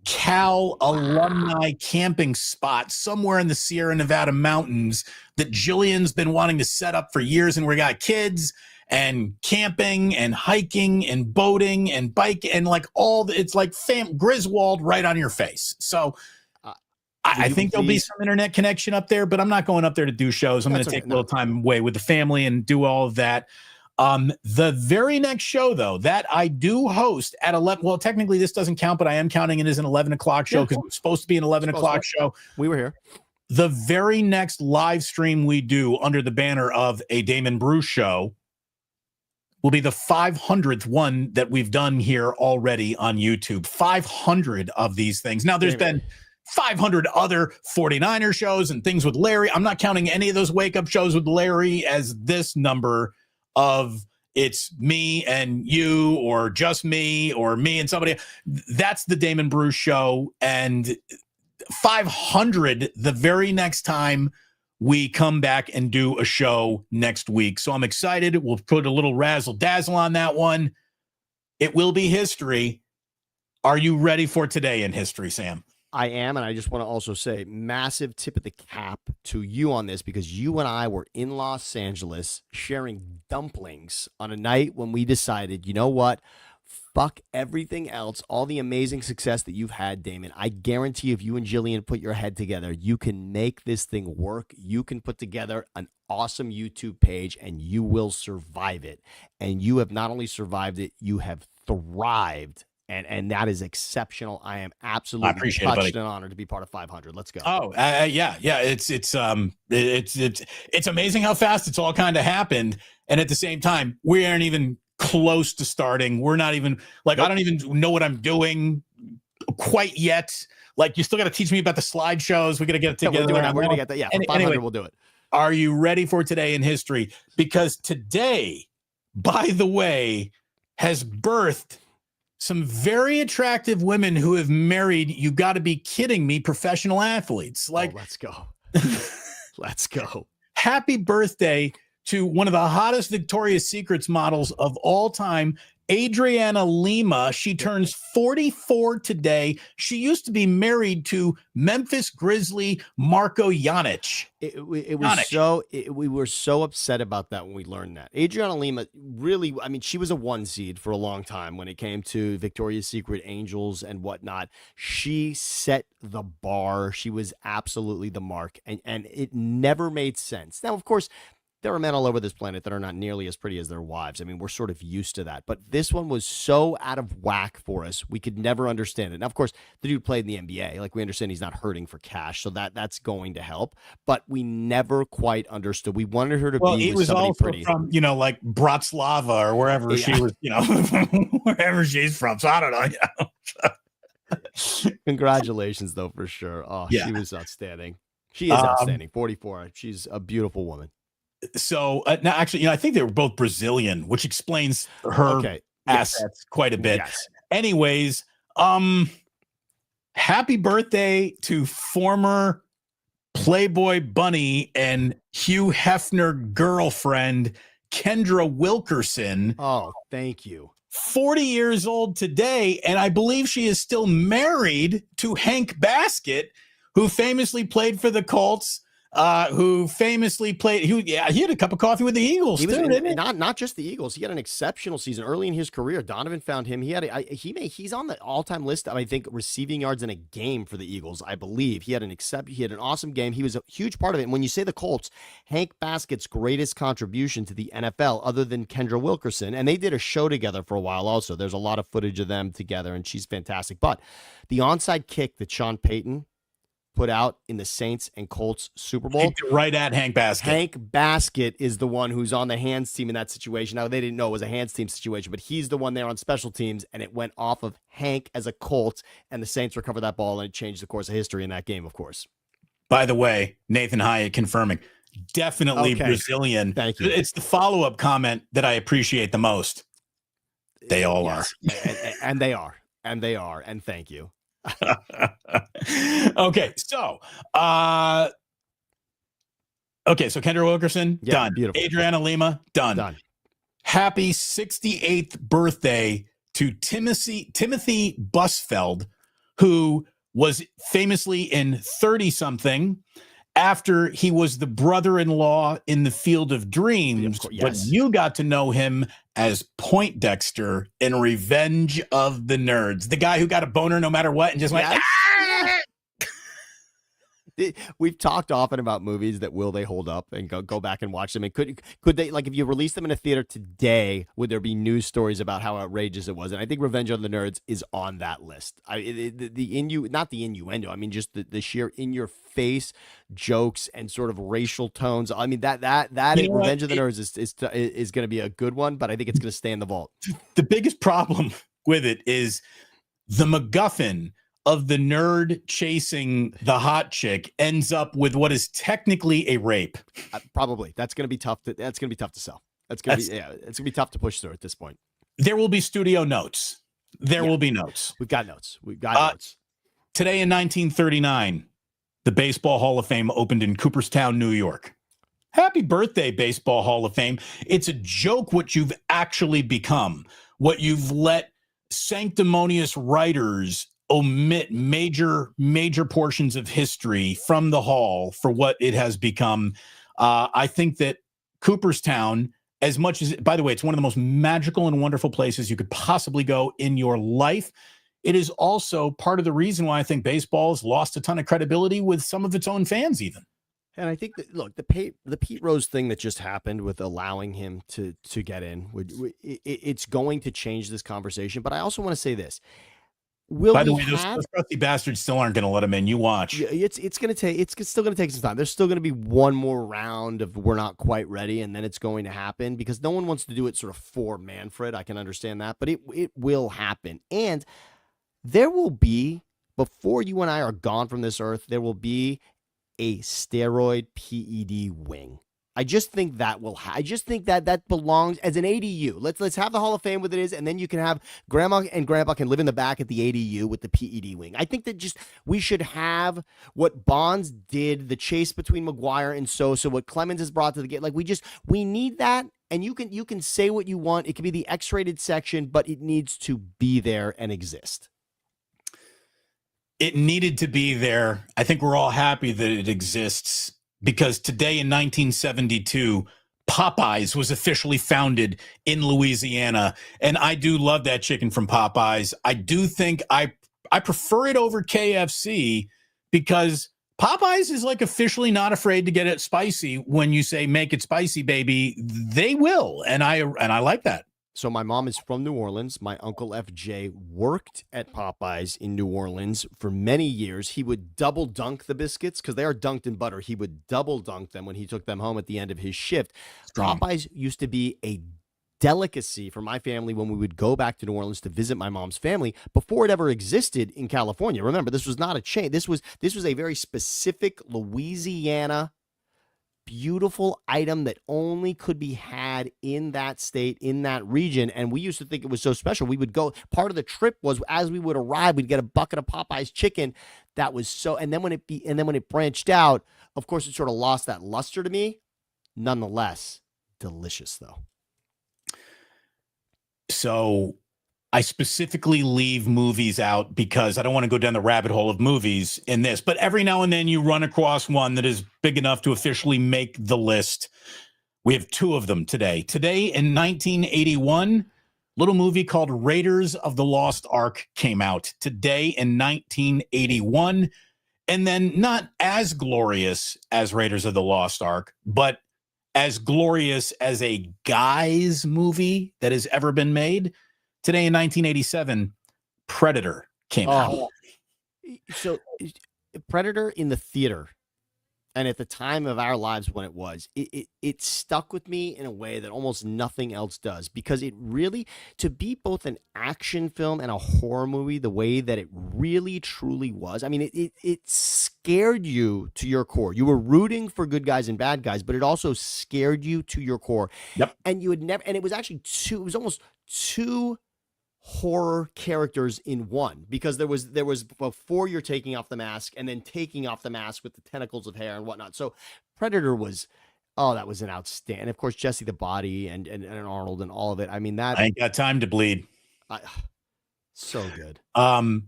Cal alumni camping spot somewhere in the Sierra Nevada mountains that Jillian's been wanting to set up for years. And we got kids and camping and hiking and boating and bike and like it's like Griswold right on your face. So I think there'll be some internet connection up there, but I'm not going up there to do shows. I'm going to take a little time away with the family and do all of that. The very next show, though, that I do host at 11. Well, technically this doesn't count, but I am counting it as an 11 o'clock show because it's supposed to be an 11 o'clock show. We were here. The very next live stream we do under the banner of a Damon Bruce show will be the 500th one that we've done here already on YouTube. 500 of these things. Now, there's been 500 other 49er shows and things with Larry. I'm not counting any of those wake-up shows with Larry as this number of it's me and you or just me or me and somebody. That's the Damon Bruce show. And 500 the very next time we come back and do a show next week. So I'm excited. We'll put a little razzle dazzle on that one. It will be history. Are you ready for today in history, Sam? I am. And I just want to also say massive tip of the cap to you on this, because you and I were in Los Angeles sharing dumplings on a night when we decided, you know what? Fuck everything else, all the amazing success that you've had, Damon. I guarantee if you and Jillian put your head together, you can make this thing work. You can put together an awesome YouTube page and you will survive it. And you have not only survived it, you have thrived. And that is exceptional. I am absolutely touched and honored to be part of 500. Let's go. Oh, yeah. It's amazing how fast it's all kind of happened. And at the same time, we aren't even close to starting. We're not even like, I don't even know what I'm doing quite yet. Like, you still got to teach me about the slideshows. We got to get it together. We're going to get that. Yeah. For 500, anyway, we'll do it. Are you ready for today in history? Because today, by the way, has birthed some very attractive women who have married, you got to be kidding me, professional athletes. Like, let's go. Let's go. Happy birthday to one of the hottest Victoria's Secrets models of all time, Adriana Lima. She turns 44 today. She used to be married to Memphis Grizzly Marko Janic. We were so upset about that when we learned that. Adriana Lima really, I mean, she was a one seed for a long time when it came to Victoria's Secret angels and whatnot. She set the bar. She was absolutely the mark, and it never made sense. Now, of course, there are men all over this planet that are not nearly as pretty as their wives. I mean, we're sort of used to that. But this one was so out of whack for us, we could never understand it. Now, of course, the dude played in the NBA. Like, we understand he's not hurting for cash, so that's going to help. But we never quite understood. We wanted her to be with somebody pretty. From, like Bratislava or wherever she was, wherever she's from. So I don't know. Congratulations, though, for sure. Oh, yeah. She was outstanding. She is outstanding. 44. She's a beautiful woman. So now, actually, I think they were both Brazilian, which explains her assets quite a bit. Yes. Anyways, happy birthday to former Playboy Bunny and Hugh Hefner girlfriend Kendra Wilkerson. Oh, thank you. 40 years old today, and I believe she is still married to Hank Baskett, who famously played for the Colts. Who famously played? He had a cup of coffee with the Eagles. Not just the Eagles. He had an exceptional season early in his career. Donovan found him. He's on the all-time list. I think receiving yards in a game for the Eagles. I believe he had an awesome game. He was a huge part of it. And when you say the Colts, Hank Baskett's greatest contribution to the NFL, other than Kendra Wilkerson, and they did a show together for a while. Also, there's a lot of footage of them together, and she's fantastic. But the onside kick that Sean Payton put out in the Saints and Colts Super Bowl, right at Hank Baskett. Hank Baskett is the one who's on the hands team in that situation. Now, they didn't know it was a hands team situation, but he's the one there on special teams, and it went off of Hank as a Colt, and the Saints recovered that ball, and it changed the course of history in that game, of course. By the way, Nathan Hyatt confirming, definitely Brazilian. Thank you. It's the follow-up comment that I appreciate the most. They all are. And they are. And they are. And thank you. Okay, so Kendra Wilkerson, done. Beautiful. Adriana Lima, done. Happy 68th birthday to Timothy Busfeld, who was famously in 30-something after he was the brother-in-law in the Field of Dreams. Yes. But you got to know him as Poindexter in Revenge of the Nerds, the guy who got a boner no matter what and just went, We've talked often about movies that will they hold up and go back and watch them. And could they, like, if you release them in a theater today, would there be news stories about how outrageous it was? And I think Revenge of the Nerds is on that list. Not the innuendo. I mean, just the sheer in your face jokes and sort of racial tones. I mean, that Revenge of the Nerds is going to be a good one, but I think it's going to stay in the vault. The biggest problem with it is the MacGuffin of the nerd chasing the hot chick ends up with what is technically a rape. Probably. That's going to be tough to sell. It's going to be tough to push through at this point. There will be studio notes. There will be notes. We've got notes. Notes. Today in 1939, the Baseball Hall of Fame opened in Cooperstown, New York. Happy birthday, Baseball Hall of Fame. It's a joke what you've actually become, what you've let sanctimonious writers omit major portions of history from the hall for what it has become. I think that Cooperstown, as much as, by the way, it's one of the most magical and wonderful places you could possibly go in your life. It is also part of the reason why I think baseball has lost a ton of credibility with some of its own fans even. And I think that, look, the Pete Rose thing that just happened with allowing him to get in, it's going to change this conversation. But I also want to say this. By the way, those crusty bastards still aren't going to let him in. You watch. It's still going to take some time. There's still going to be one more round of we're not quite ready, and then it's going to happen because no one wants to do it sort of for Manfred. I can understand that, but it will happen. And there will be, before you and I are gone from this earth, there will be a steroid PED wing. I just think that I just think that belongs as an ADU. Let's have the Hall of Fame with it is, and then you can have grandma and grandpa can live in the back at the ADU with the PED wing. I think that just we should have what Bonds did, the chase between McGuire and Sosa, what Clemens has brought to the game. Like we need that. And you can say what you want. It can be the X-rated section, but it needs to be there and exist. It needed to be there. I think we're all happy that it exists because today in 1972, Popeyes was officially founded in Louisiana. And I do love that chicken from Popeyes. I do think I prefer it over KFC because Popeyes is like officially not afraid to get it spicy. When you say make it spicy, baby, they will. And I like that. So my mom is from New Orleans. My uncle FJ worked at Popeyes in New Orleans for many years. He would double dunk the biscuits because they are dunked in butter. He would double dunk them when he took them home at the end of his shift. Strong. Popeyes used to be a delicacy for my family when we would go back to New Orleans to visit my mom's family before it ever existed in California. Remember, this was not a chain. This was a very specific Louisiana beautiful item that only could be had in that state, in that region. And we used to think it was so special. We would go, part of the trip was as we would arrive, we'd get a bucket of Popeye's chicken. That was so, and then when it branched out, of course, it sort of lost that luster to me. Nonetheless, delicious though. So I specifically leave movies out because I don't want to go down the rabbit hole of movies in this, but every now and then you run across one that is big enough to officially make the list. We have two of them today. Today in 1981, little movie called Raiders of the Lost Ark came out today in 1981. And then not as glorious as Raiders of the Lost Ark, but as glorious as a guy's movie that has ever been made. Today in 1987, Predator came out. So Predator in the theater, and at the time of our lives when it was, it stuck with me in a way that almost nothing else does, because it really, to be both an action film and a horror movie the way that it really truly was, I mean, it scared you to your core. You were rooting for good guys and bad guys, but it also scared you to your core. Yep. And you would never, and it was actually almost two horror characters in one, because there was before you're taking off the mask and then taking off the mask with the tentacles of hair and whatnot. So Predator was, that was an outstanding. Of course, Jesse the Body and Arnold and all of it. I mean, that I ain't got time to bleed. So good. I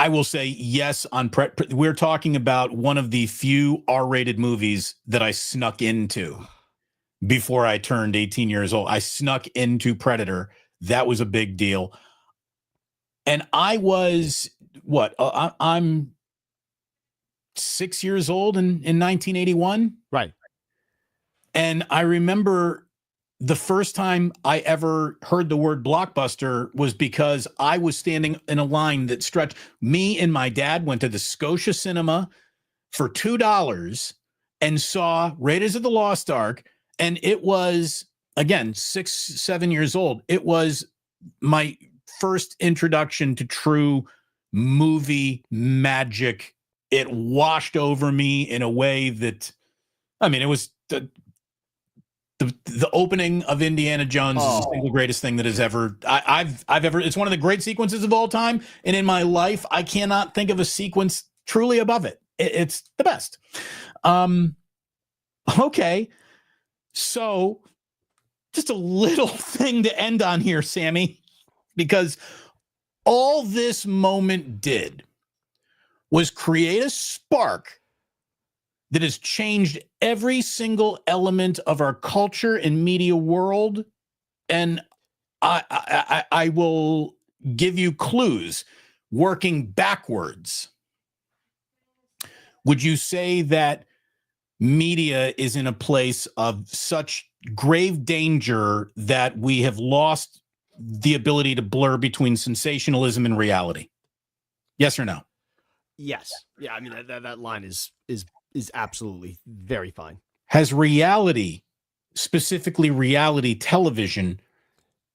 will say yes on we're talking about one of the few R-rated movies that I snuck into before I turned 18 years old. I snuck into Predator. That was a big deal. And I was, I'm 6 years old in 1981. Right. And I remember the first time I ever heard the word Blockbuster was because I was standing in a line that stretched. Me and my dad went to the Scotia Cinema for $2 and saw Raiders of the Lost Ark. And it was, again, 6, 7 years old. It was my first introduction to true movie magic. It washed over me in a way that, I mean, it was the opening of Indiana Jones is the single greatest thing that has ever I've ever. It's one of the great sequences of all time, and in my life, I cannot think of a sequence truly above it. It's the best. Okay, so just a little thing to end on here, Sammy, because all this moment did was create a spark that has changed every single element of our culture and media world. And I will give you clues working backwards. Would you say that media is in a place of such grave danger that we have lost the ability to blur between sensationalism and reality? Yes or no? Yes. Yeah. I mean, that line is absolutely very fine. Has reality, specifically reality television,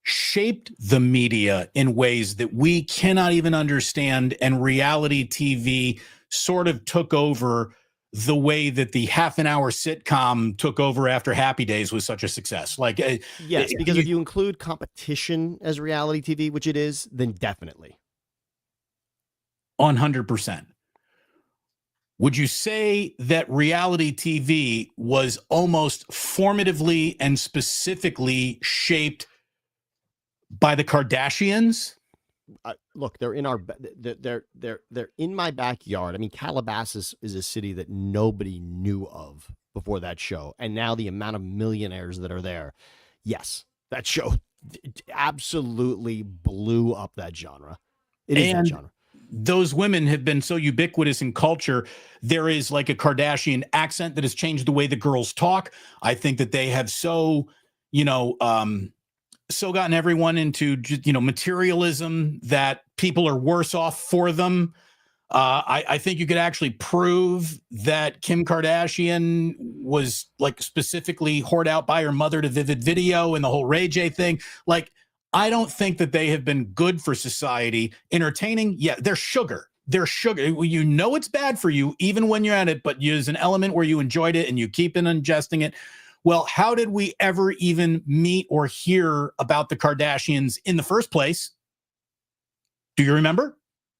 shaped the media in ways that we cannot even understand, and reality TV sort of took over the way that the half an hour sitcom took over after Happy Days was such a success. Like, yes, because if you include competition as reality TV, which it is, then definitely 100%. Would you say that reality TV was almost formatively and specifically shaped by the Kardashians? Look, they're in our they're in my backyard. I mean, Calabasas is a city that nobody knew of before that show, and now the amount of millionaires that are there. Yes, that show absolutely blew up that genre. It is that genre. Those women have been so ubiquitous in culture. There is like a Kardashian accent that has changed the way the girls talk. I think that they have so gotten everyone into, materialism that people are worse off for them. I think you could actually prove that Kim Kardashian was like specifically whored out by her mother to Vivid Video and the whole Ray J thing. Like, I don't think that they have been good for society. Entertaining, yeah, they're sugar. They're sugar. You know it's bad for you, even when you're at it, but there's an element where you enjoyed it and you keep ingesting it. Well, how did we ever even meet or hear about the Kardashians in the first place? Do you remember?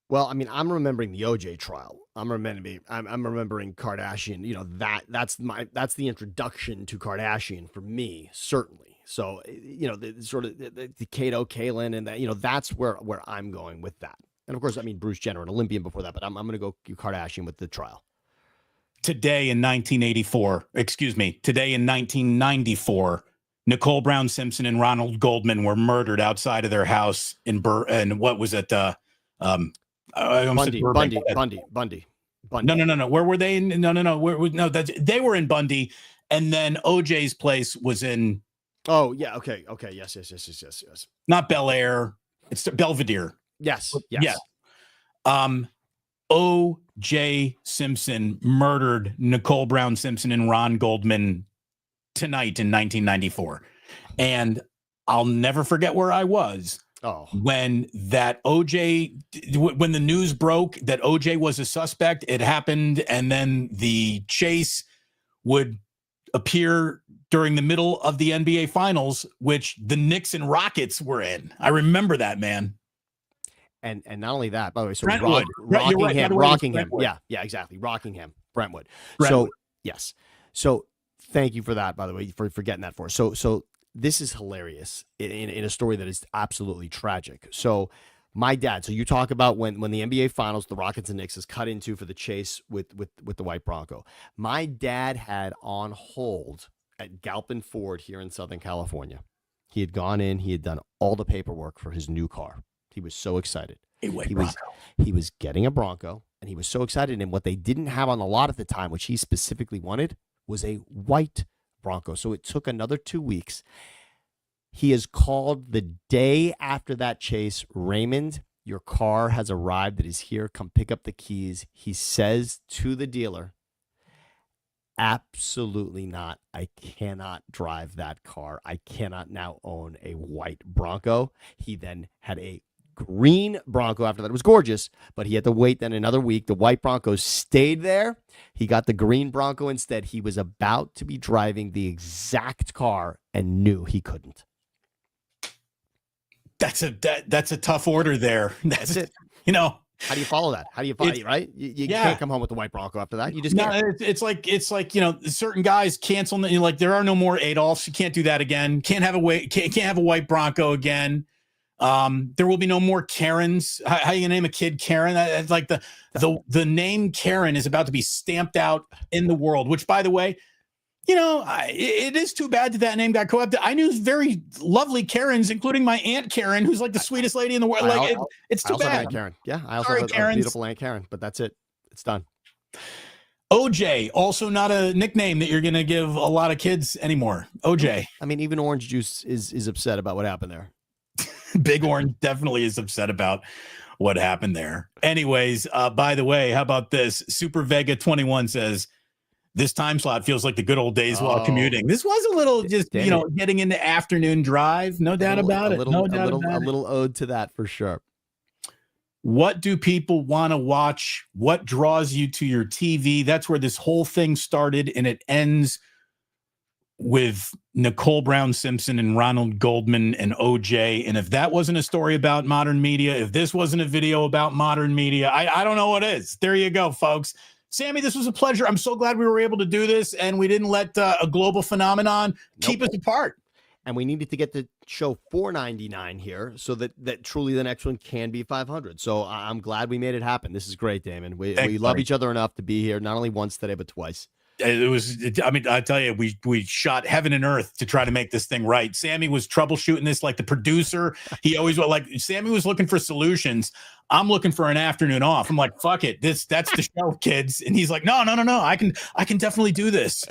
Well, I mean, I'm remembering the OJ trial. I'm remembering Kardashian. That's the introduction to Kardashian for me, certainly. So, the Kato, Caitlyn, and that, that's where I'm going with that. And of course, I mean, Bruce Jenner, an Olympian before that, but I'm going to go Kardashian with the trial. Today in 1994, Nicole Brown Simpson and Ronald Goldman were murdered outside of their house in and what was it? Bundy. No. Where were they? No. They were in Bundy, and then OJ's place was in. Oh yeah. Okay. Yes. Not Bel Air. It's Belvedere. Yes. Yeah. O.J. Simpson murdered Nicole Brown Simpson and Ron Goldman tonight in 1994. And I'll never forget where I was when the news broke that O.J. was a suspect. It happened, and then the chase would appear during the middle of the NBA Finals, which the Knicks and Rockets were in. I remember that, man. And not only that, by the way, so Brentwood. Rockingham. Yeah, exactly. Rockingham, Brentwood. So, yes. So, thank you for that, by the way, for getting that for us. So this is hilarious in a story that is absolutely tragic. So, my dad, so you talk about when the NBA Finals, the Rockets and Knicks is cut into for the chase with the White Bronco. My dad had on hold at Galpin Ford here in Southern California. He had gone in, he had done all the paperwork for his new car. He was so excited. He was getting a Bronco, and he was so excited. And what they didn't have on the lot at the time, which he specifically wanted, was a white Bronco. So it took another 2 weeks. He is called the day after that chase. Raymond, your car has arrived. It is here. Come pick up the keys. He says to the dealer, absolutely not. I cannot drive that car. I cannot now own a white Bronco. He then had a green Bronco after that. It was gorgeous, but he had to wait then another week. The white Bronco stayed there. He got the green Bronco instead. He was about to be driving the exact car and knew he couldn't. That's a tough order there. That's it. How do you follow that? How do you follow it, right? You can't come home with the white Bronco after that. You just can't. It's like certain guys cancel. Like there are no more Adolfs. You can't do that again. Can't have a white Bronco again. There will be no more Karens. How you gonna name a kid Karen? That's like the name Karen is about to be stamped out in the world. Which, by the way, it is too bad that name got co-opted. I knew very lovely Karens, including my Aunt Karen, who's like the sweetest lady in the world. It's too bad. Aunt Karen. Yeah, I also have a beautiful Aunt Karen, but that's it. It's done. OJ, also not a nickname that you're going to give a lot of kids anymore. OJ. I mean, even Orange Juice is upset about what happened there. Big Orange definitely is upset about what happened there. Anyways, by the way, how about this? Super Vega 21 says, this time slot feels like the good old days while commuting. This was a little just, getting into afternoon drive. No doubt about it. A little ode to that for sure. What do people want to watch? What draws you to your TV? That's where this whole thing started, and it ends with Nicole Brown Simpson and Ronald Goldman and OJ. And if that wasn't a story about modern media, if this wasn't a video about modern media, I don't know what is. There you go, folks. Sammy, this was a pleasure. I'm so glad we were able to do this, and we didn't let a global phenomenon keep us apart. And we needed to get the show 499 here so that truly the next one can be 500. So I'm glad we made it happen. This is great, Damon. We love each other enough to be here, not only once today, but twice. It was, I mean, I tell you, we shot heaven and earth to try to make this thing right. Sammy was troubleshooting this like the producer. He always was like, Sammy was looking for solutions. I'm looking for an afternoon off. I'm like, fuck it. That's the show, kids. And he's like, no. I can definitely do this.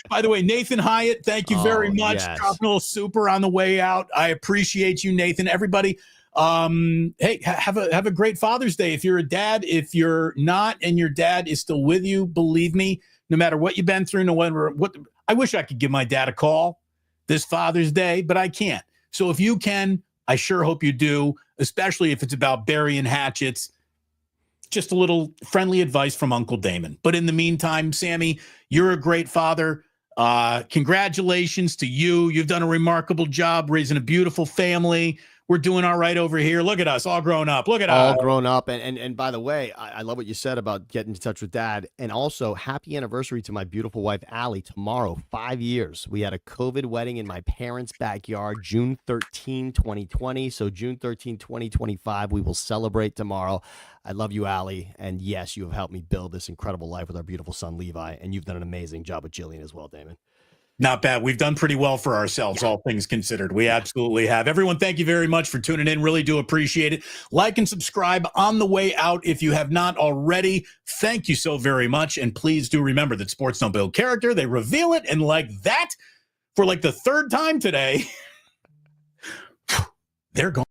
By the way, Nathan Hyatt, thank you very much. Yes. Dropping a little super on the way out. I appreciate you, Nathan. Everybody, hey, have a great Father's Day. If you're a dad, if you're not, and your dad is still with you, believe me, no matter what you've been through, what I wish I could give my dad a call this Father's Day, but I can't. So if you can, I sure hope you do, especially if it's about burying hatchets. Just a little friendly advice from Uncle Damon. But in the meantime, Sammy, you're a great father. Congratulations to you. You've done a remarkable job raising a beautiful family. We're doing all right over here. Look at us, all grown up. Look at us. All grown up. And by the way, I love what you said about getting in touch with Dad. And also, happy anniversary to my beautiful wife, Allie. Tomorrow, 5 years. We had a COVID wedding in my parents' backyard, June 13, 2020. So June 13, 2025, we will celebrate tomorrow. I love you, Allie. And yes, you have helped me build this incredible life with our beautiful son, Levi. And you've done an amazing job with Jillian as well, Damon. Not bad. We've done pretty well for ourselves, all things considered. We absolutely have. Everyone, thank you very much for tuning in. Really do appreciate it. Like and subscribe on the way out if you have not already. Thank you so very much. And please do remember that sports don't build character. They reveal it. And like that, for like the third time today, they're gone.